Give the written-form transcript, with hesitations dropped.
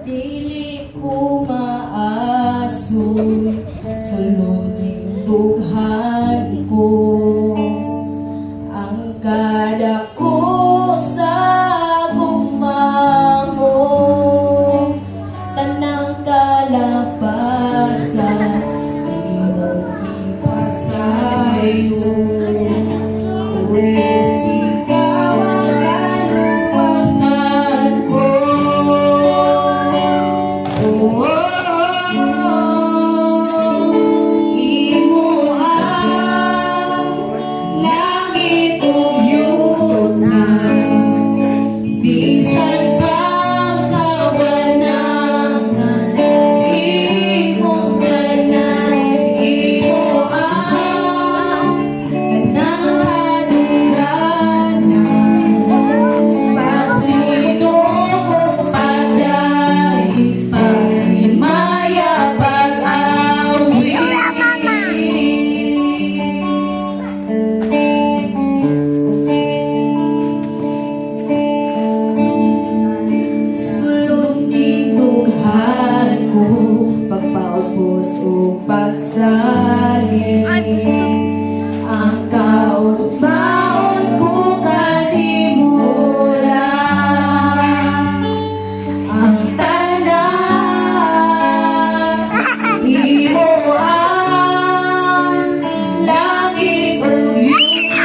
Dili ko maasoy suluning tughan ko ang kadako sa gugma mo tanang kalapasan imong ipasayo Diyos ikaw ang kaluwasan ko. Imo ang langit ug yutan, bisan pang kawanangan, imong tanan, imo ang kanang kaduranan, pasino paday, paglimaya pag-awi. Sulod ni tughan ko, pagpaubos o pagsalin. Ang kaugmaon ko kanimula, ang tanan, imo ang langit ug yuta.